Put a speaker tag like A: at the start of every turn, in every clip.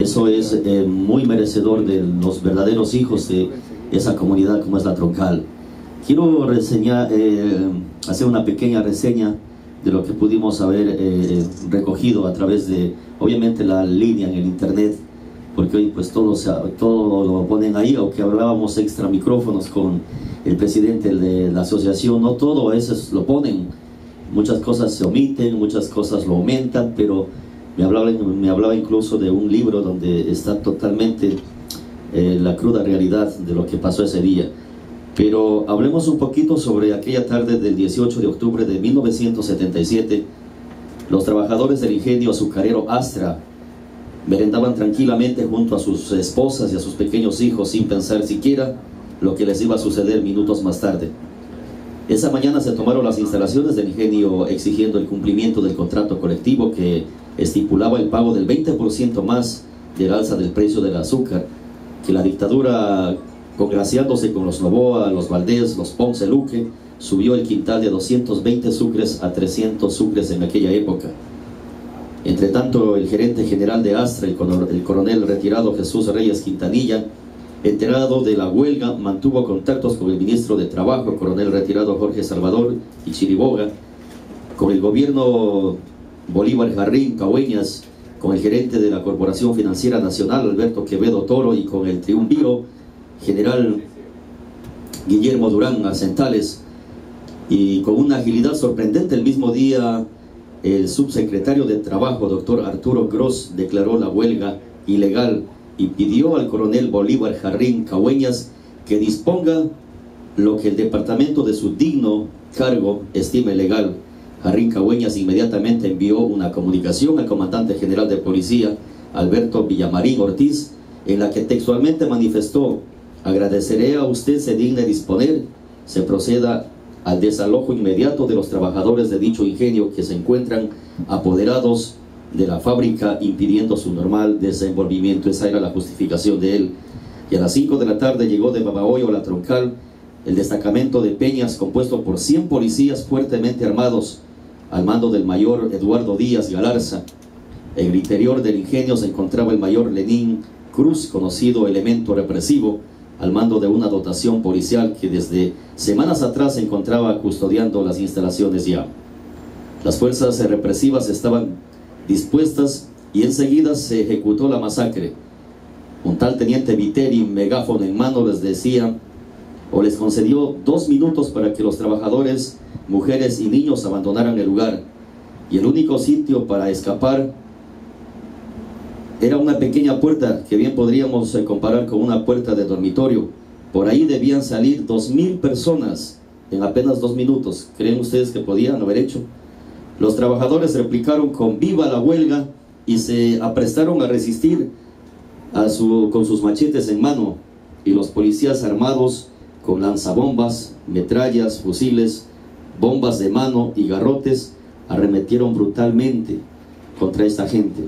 A: Eso es muy merecedor de los verdaderos hijos de esa comunidad como es la Troncal. Quiero reseñar, hacer una pequeña reseña de lo que pudimos haber recogido a través de, obviamente, la línea en el internet, porque hoy pues todo lo ponen ahí, aunque hablábamos extra micrófonos con el presidente de la asociación, no todo a veces lo ponen, muchas cosas se omiten, muchas cosas lo aumentan, pero me hablaba incluso de un libro donde está totalmente la cruda realidad de lo que pasó ese día. Pero hablemos un poquito sobre aquella tarde del 18 de octubre de 1977. Los trabajadores del ingenio azucarero Astra merendaban tranquilamente junto a sus esposas y a sus pequeños hijos sin pensar siquiera lo que les iba a suceder minutos más tarde. Esa mañana se tomaron las instalaciones del ingenio exigiendo el cumplimiento del contrato colectivo que estipulaba el pago del 20% más del alza del precio del azúcar, que la dictadura, congraciándose con los Noboa, los Valdés, los Ponce Luque, subió el quintal de 220 sucres a 300 sucres en aquella época. Entre tanto, el gerente general de Astra, el coronel retirado Jesús Reyes Quintanilla, enterado de la huelga, mantuvo contactos con el ministro de Trabajo, coronel retirado Jorge Salvador y Chiriboga, con el gobierno Bolívar Jarrín Cahueñas, con el gerente de la Corporación Financiera Nacional, Alberto Quevedo Toro, y con el triunviro general Guillermo Durán Arcentales. Y con una agilidad sorprendente, el mismo día el subsecretario de Trabajo, doctor Arturo Gross, declaró la huelga ilegal y pidió al coronel Bolívar Jarrín Cahueñas que disponga lo que el departamento de su digno cargo estime legal. Jarrín Cahueñas inmediatamente envió una comunicación al comandante general de policía, Alberto Villamarín Ortiz, en la que textualmente manifestó: agradeceré a usted se digne disponer, se proceda al desalojo inmediato de los trabajadores de dicho ingenio que se encuentran apoderados de la fábrica, impidiendo su normal desenvolvimiento. Esa era la justificación de él. Y a las 5 de la tarde llegó de Babahoyo a la Troncal el destacamento de Peñas, compuesto por 100 policías fuertemente armados, al mando del mayor Eduardo Díaz Galarza. En el interior del ingenio se encontraba el mayor Lenín Cruz, conocido elemento represivo, al mando de una dotación policial que desde semanas atrás se encontraba custodiando las instalaciones ya. Las fuerzas represivas estaban dispuestas y enseguida se ejecutó la masacre. Un tal teniente Viteri, megáfono en mano, les decía o les concedió 2 minutos para que los trabajadores, mujeres y niños abandonaran el lugar, y el único sitio para escapar era una pequeña puerta que bien podríamos comparar con una puerta de dormitorio. Por ahí debían salir 2000 personas en apenas 2 minutos. ¿Creen ustedes que podían haber hecho? Los trabajadores replicaron con viva la huelga y se aprestaron a resistir con sus machetes en mano, y los policías armados con lanzabombas, metrallas, fusiles, bombas de mano y garrotes arremetieron brutalmente contra esta gente.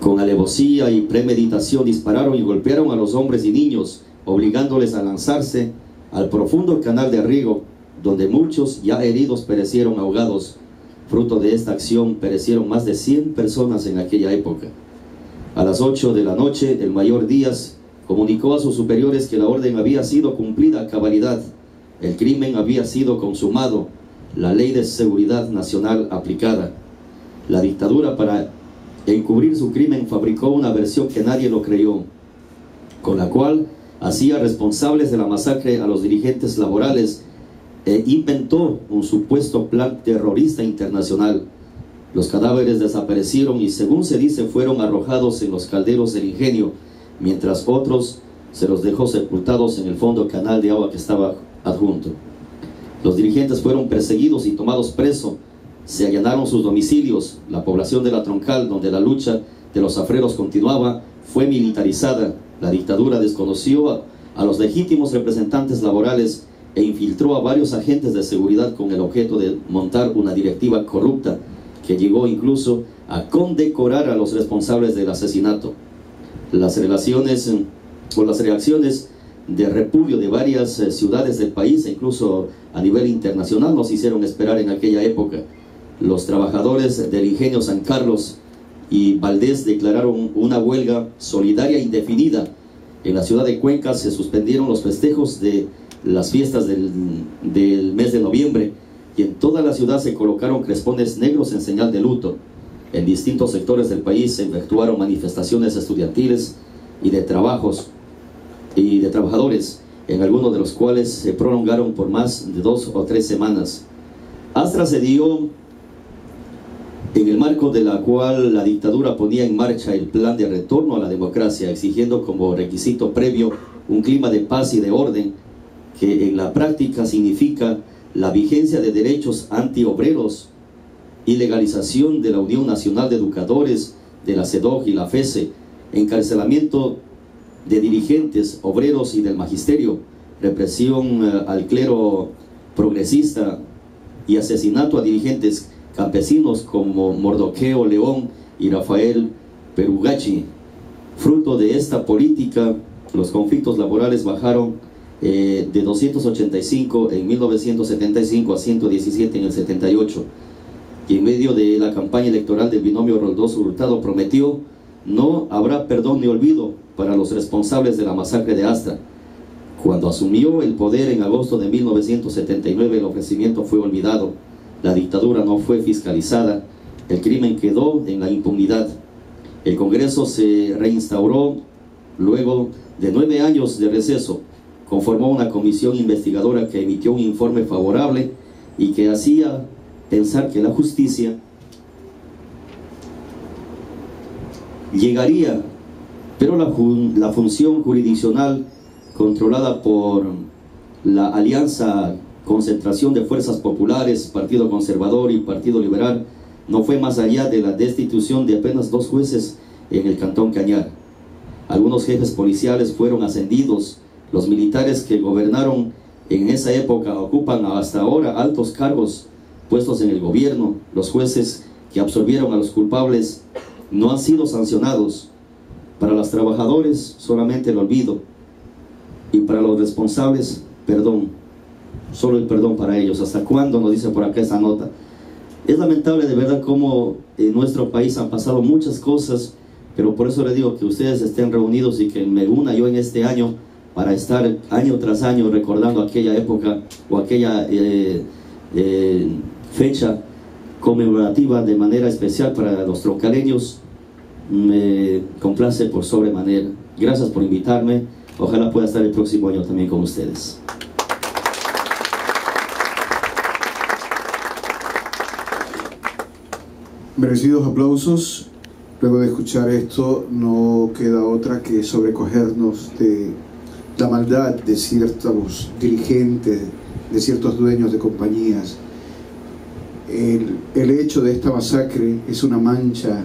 A: Con alevosía y premeditación dispararon y golpearon a los hombres y niños, obligándoles a lanzarse al profundo canal de riego, donde muchos ya heridos perecieron ahogados. Fruto de esta acción perecieron más de 100 personas en aquella época. A las 8 de la noche, el mayor Díaz comunicó a sus superiores que la orden había sido cumplida a cabalidad, el crimen había sido consumado, la ley de seguridad nacional aplicada. La dictadura, para encubrir su crimen, fabricó una versión que nadie lo creyó, con la cual hacía responsables de la masacre a los dirigentes laborales e inventó un supuesto plan terrorista internacional. Los cadáveres desaparecieron y, según se dice, fueron arrojados en los calderos del ingenio, mientras otros se los dejó sepultados en el fondo canal de agua que estaba adjunto. Los dirigentes fueron perseguidos y tomados presos. Se allanaron sus domicilios. La población de la Troncal, donde la lucha de los zafreros continuaba, fue militarizada. La dictadura desconoció a los legítimos representantes laborales e infiltró a varios agentes de seguridad con el objeto de montar una directiva corrupta que llegó incluso a condecorar a los responsables del asesinato. Las reacciones de repudio de varias ciudades del país e incluso a nivel internacional nos hicieron esperar en aquella época. Los trabajadores del ingenio San Carlos y Valdés declararon una huelga solidaria indefinida. En la ciudad de Cuenca se suspendieron los festejos de las fiestas del mes de noviembre, y en toda la ciudad se colocaron crespones negros en señal de luto. En distintos sectores del país se efectuaron manifestaciones estudiantiles y de trabajadores, en algunos de los cuales se prolongaron por más de 2 o 3 semanas. Astra se dio en el marco de la cual la dictadura ponía en marcha el plan de retorno a la democracia, exigiendo como requisito previo un clima de paz y de orden, que en la práctica significa la vigencia de derechos antiobreros y legalización de la Unión Nacional de Educadores, de la CEDOG y la FESE, encarcelamiento de dirigentes, obreros y del magisterio, represión al clero progresista y asesinato a dirigentes campesinos como Mordoqueo León y Rafael Perugacci. Fruto de esta política, los conflictos laborales bajaron de 285 en 1975 a 117 en el 78, y en medio de la campaña electoral del binomio Roldós Hurtado prometió: no habrá perdón ni olvido para los responsables de la masacre de Astra. Cuando asumió el poder en agosto de 1979, el ofrecimiento fue olvidado, la dictadura no fue fiscalizada, el crimen quedó en la impunidad. El Congreso se reinstauró luego de 9 años de receso, conformó una comisión investigadora que emitió un informe favorable y que hacía pensar que la justicia llegaría, pero la función jurisdiccional controlada por la alianza Concentración de Fuerzas Populares, Partido Conservador y Partido Liberal, no fue más allá de la destitución de apenas 2 jueces en el Cantón Cañar. Algunos jefes policiales fueron ascendidos. Los militares que gobernaron en esa época ocupan hasta ahora altos cargos puestos en el gobierno. Los jueces que absolvieron a los culpables no han sido sancionados. Para los trabajadores solamente el olvido, y para los responsables, perdón. Solo el perdón para ellos. ¿Hasta cuándo? Nos dice por acá esa nota. Es lamentable de verdad cómo en nuestro país han pasado muchas cosas, pero por eso les digo que ustedes estén reunidos y que me una yo en este año para estar año tras año recordando aquella época o aquella fecha conmemorativa de manera especial para los troncaleños. Me complace por sobremanera. Gracias por invitarme. Ojalá pueda estar el próximo año también con ustedes.
B: Merecidos aplausos. Luego de escuchar esto, no queda otra que sobrecogernos de la maldad de ciertos dirigentes, de ciertos dueños de compañías. El hecho de esta masacre es una mancha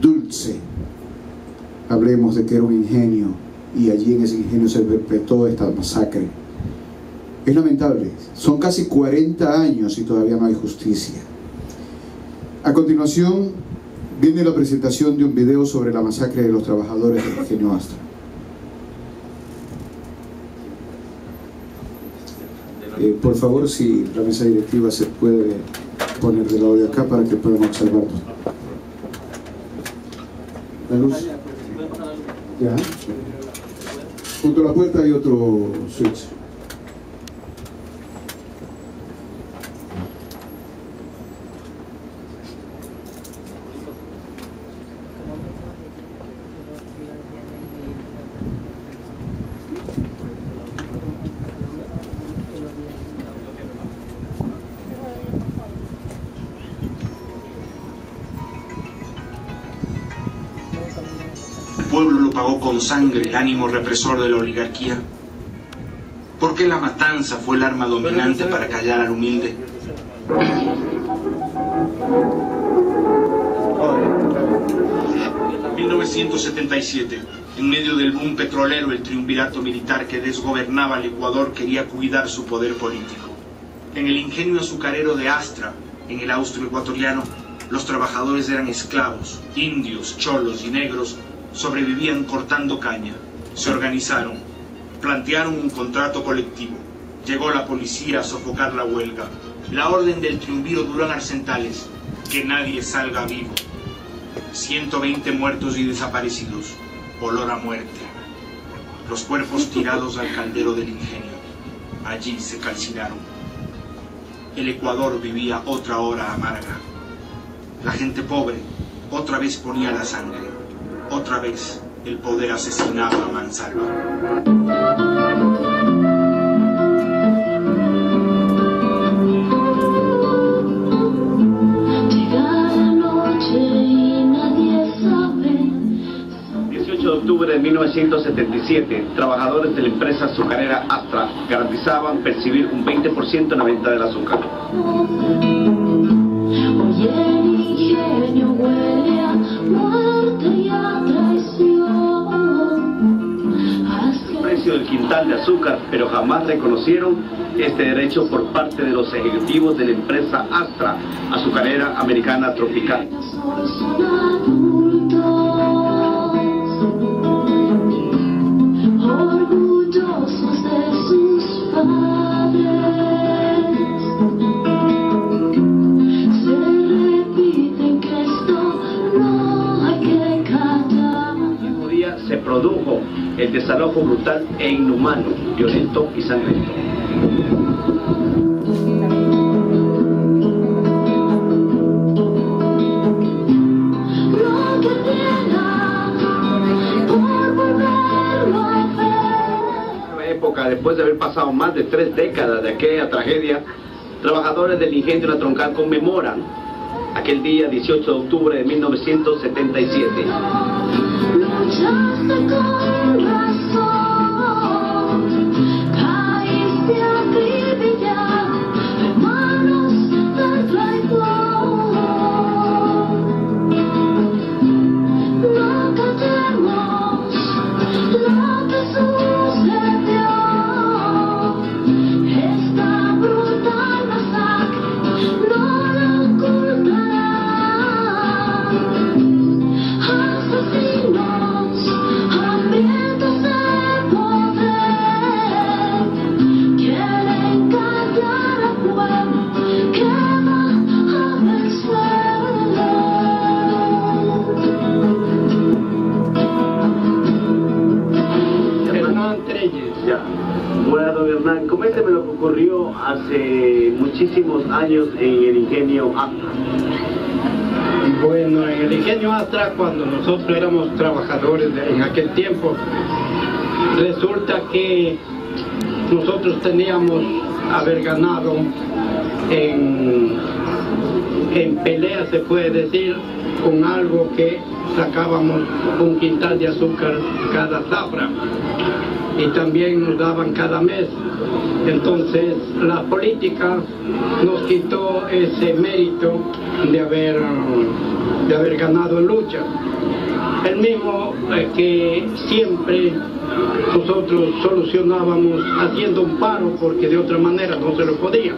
B: dulce. Hablemos de que era un ingenio, y allí en ese ingenio se perpetró esta masacre. Es lamentable. Son casi 40 años y todavía no hay justicia. A continuación viene la presentación de un video sobre la masacre de los trabajadores del ingenio Astra. Por favor, si la mesa directiva se puede poner del lado de acá para que puedan observarlo. La luz. Ya. Junto a la puerta hay otro switch.
C: El pueblo lo pagó con sangre el ánimo represor de la oligarquía. ¿Por qué la matanza fue el arma dominante para callar al humilde? 1977, en medio del boom petrolero, el triunvirato militar que desgobernaba el Ecuador quería cuidar su poder político. En el ingenio azucarero de Astra, en el austroecuatoriano, los trabajadores eran esclavos, indios, cholos y negros, sobrevivían cortando caña. Se organizaron, plantearon un contrato colectivo. Llegó la policía a sofocar la huelga. La orden del triunviro duró en Arcentales: que nadie salga vivo. 120 muertos y desaparecidos, olor a muerte. Los cuerpos tirados al caldero del ingenio, allí se calcinaron. El Ecuador vivía otra hora amarga. La gente pobre otra vez ponía la sangre, otra vez el poder asesinaba a mansalva.
D: De octubre de 1977, trabajadores de la empresa azucarera Astra garantizaban percibir un 20% en la venta del azúcar. El precio del quintal de azúcar, pero jamás reconocieron este derecho por parte de los ejecutivos de la empresa Astra, azucarera americana tropical. Se produjo el desalojo brutal e inhumano, violento y sangriento. Después de haber pasado más de 3 décadas de aquella tragedia, trabajadores del ingenio La Troncal conmemoran aquel día 18 de octubre de 1977. Bueno, don Hernán, coménteme lo que ocurrió hace muchísimos años en el ingenio Astra.
E: Bueno, en el ingenio Astra, cuando nosotros éramos trabajadores en aquel tiempo, resulta que nosotros teníamos haber ganado en pelea, se puede decir, con algo que sacábamos un quintal de azúcar cada zafra y también nos daban cada mes. Entonces la política nos quitó ese mérito de haber ganado en lucha. El mismo que siempre nosotros solucionábamos haciendo un paro, porque de otra manera no se lo podía.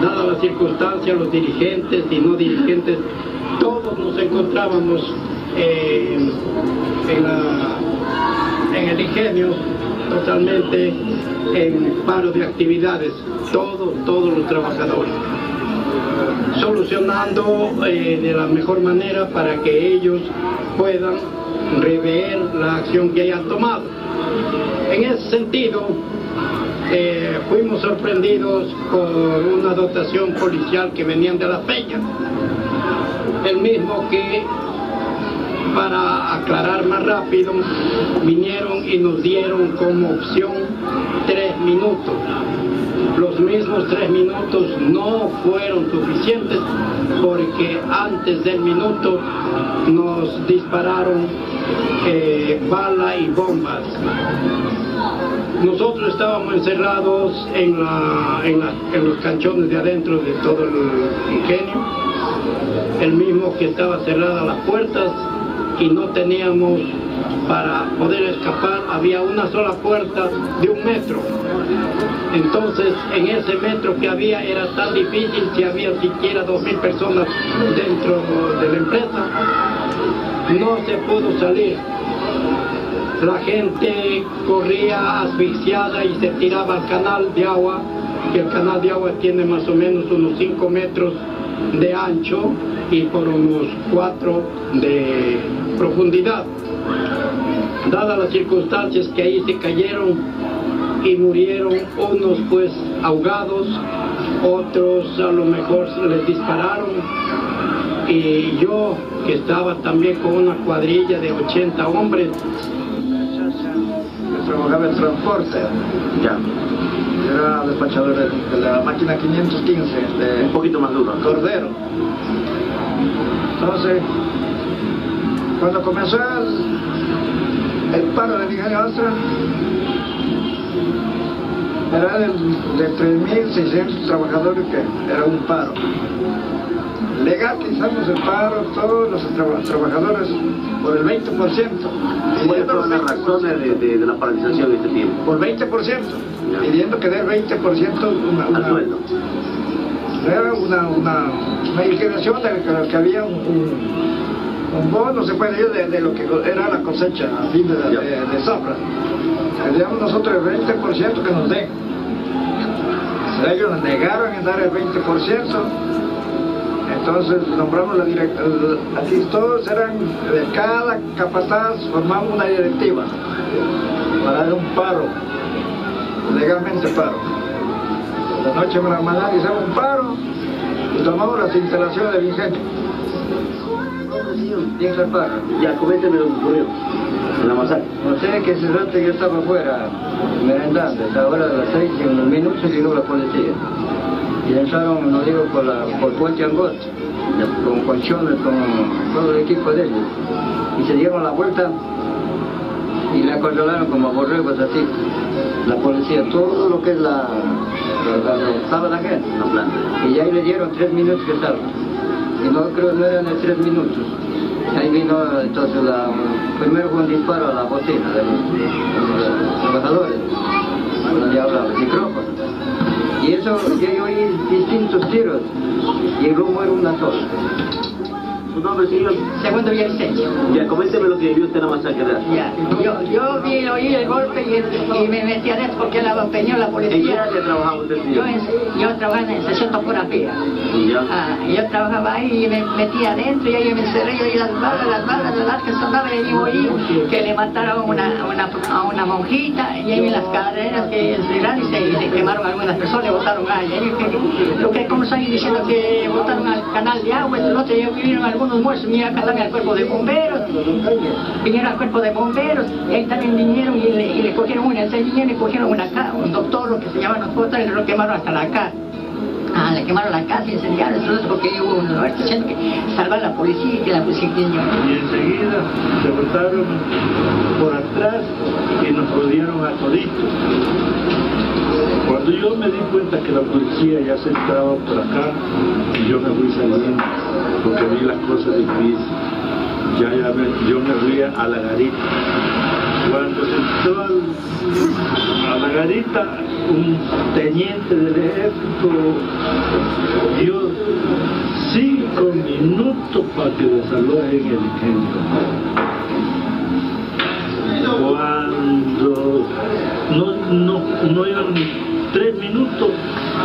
E: Dadas las circunstancias, los dirigentes y no dirigentes, todos nos encontrábamos en el ingenio totalmente en paro de actividades, todos los trabajadores, solucionando de la mejor manera para que ellos puedan rever la acción que hayan tomado. En ese sentido, fuimos sorprendidos con una dotación policial que venían de La Peña, el mismo que, para aclarar más rápido, vinieron y nos dieron como opción 3 minutos. Los mismos 3 minutos no fueron suficientes, porque antes del minuto nos dispararon bala y bombas. Nosotros estábamos encerrados en los canchones de adentro de todo el ingenio, el mismo que estaba cerrada las puertas, y no teníamos para poder escapar, había una sola puerta de 1 metro. Entonces, en ese metro que había era tan difícil, si había siquiera 2000 personas dentro de la empresa, no se pudo salir. La gente corría asfixiada y se tiraba al canal de agua, que el canal de agua tiene más o menos unos 5 metros de ancho y por unos 4 de profundidad. Dadas las circunstancias que ahí se cayeron y murieron, unos pues ahogados, otros a lo mejor se les dispararon, y yo que estaba también con una cuadrilla de 80 hombres.
F: Trabajaba en transporte,
D: Ya.
F: era despachador de la máquina 515 de
D: Un poquito más duro.
F: Cordero. Entonces, cuando comenzó el paro del ingenio Astra, era de 3.600 trabajadores, que era un paro. Legalizamos el paro, todos los trabajadores, por el 20%.
D: ¿Cuáles fueron las razones de la paralización de este tiempo?
F: Por 20%, pidiendo que dé el 20%
D: Al sueldo.
F: Era una liquidación de que había un bono, se puede decir, de lo que era la cosecha a fin de zafra. Queríamos nosotros el 20% que nos den. Ellos nos negaron en dar el 20%. Entonces nombramos la directiva. Aquí todos eran, de cada capataz formamos una directiva para dar un paro, legalmente paro. La noche en la mañana hicimos un paro y tomamos las instalaciones del ingenio. ¿Quién se para?
D: Ya, coménteme lo que ocurrió en la masacre.
F: No sé qué se trata, yo estaba afuera merendando, a la hora de las 6 y unos minutos llegó la policía. Y entraron, no digo, por Puente Angot, con colchones, con todo el equipo de ellos. Y se dieron la vuelta y la controlaron como borregos así. La policía, todo lo que es estaba la gente.
D: La planta.
F: Y ahí le dieron 3 minutos que salga. Y no creo que no eran de 3 minutos. Ahí vino entonces primero fue un disparo a la bocina de los trabajadores, donde hablaba el micrófono. Y eso, yo oí distintos tiros, y el humo era una sola.
D: ¿Su nombre, señor?
G: Segundo Villavicencio.
D: Ya, coménteme lo que vio usted en la masacre.
G: Ya. Yo oí el golpe y me metí adentro porque la empeñó la
D: ¿En qué
G: policía.
D: área trabajaba usted, señor?
G: Yo trabajaba en sesión topografía.
D: Ya.
G: Yo trabajaba ahí y me metí adentro y ahí me encerré, yo oí las balas que sonaban, y ahí oí que le mataron a una monjita, y ahí las cadenas que encerraron y se quemaron algunas personas, le botaron agua. Lo que como están diciendo que botaron al canal de agua, el otro día vivieron algunos muertos, vinieron acá también al cuerpo de bomberos, y ahí también vinieron y le cogieron le cogieron un doctor, que se llama nosotros, y lo quemaron hasta la casa. Le quemaron la casa y incendiaron, entonces porque hubo un muerto diciendo que salvar a la policía y que la policía
H: Y enseguida se botaron por atrás y nos rodearon a toditos. Cuando yo me di cuenta que la policía ya se entraba por acá, yo me fui saliendo porque vi las cosas difíciles. Yo me fui a la garita. Cuando se entró a la garita, un teniente del ejército dio 5 minutos para que desalojen el ingenio. Cuando no iban ni 3 minutos,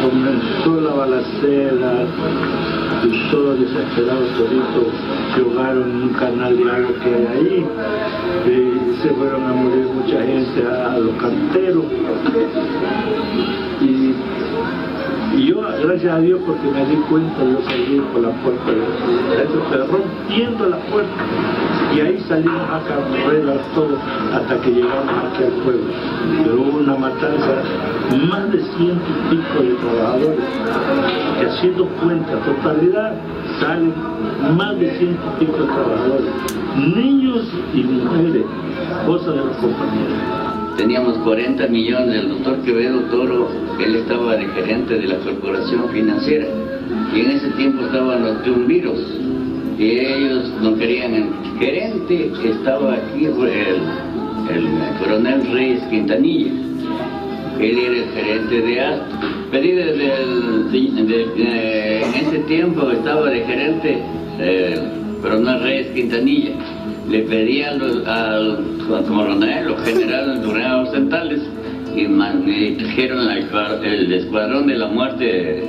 H: comenzó la balacera y todos desesperados toditos se ahogaron en un canal de agua que hay ahí, y se fueron a morir mucha gente, a los canteros. Y yo, gracias a Dios, porque me di cuenta, yo salí por la puerta, pero rompiendo la puerta, y ahí salimos a carreras todos hasta que llegamos aquí al pueblo. Pero hubo una matanza, más de 100 y pico de trabajadores, que haciendo cuenta, totalidad, salen más de 100 y pico de trabajadores, niños y mujeres, cosas de los compañeros.
I: Teníamos 40 millones, el doctor Quevedo Toro, él estaba de gerente de la corporación financiera, y en ese tiempo estaban los triunviros, y ellos no querían el gerente, estaba aquí el coronel Reyes Quintanilla, él era el gerente de Astra. Pedí en ese tiempo estaba de gerente el coronel Reyes Quintanilla. Le pedí al coronel, los generales Durán Occidentales, y me trajeron el escuadrón de la muerte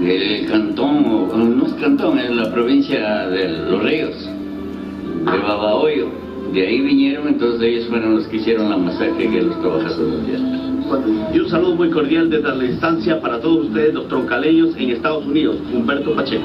I: el cantón, no es cantón, es la provincia de Los Ríos, de Babahoyo. De ahí vinieron, entonces ellos fueron los que hicieron la masacre de los trabajadores de Astra.
D: Y un saludo muy cordial desde la distancia para todos ustedes, los troncaleños en Estados Unidos. Humberto Pacheco.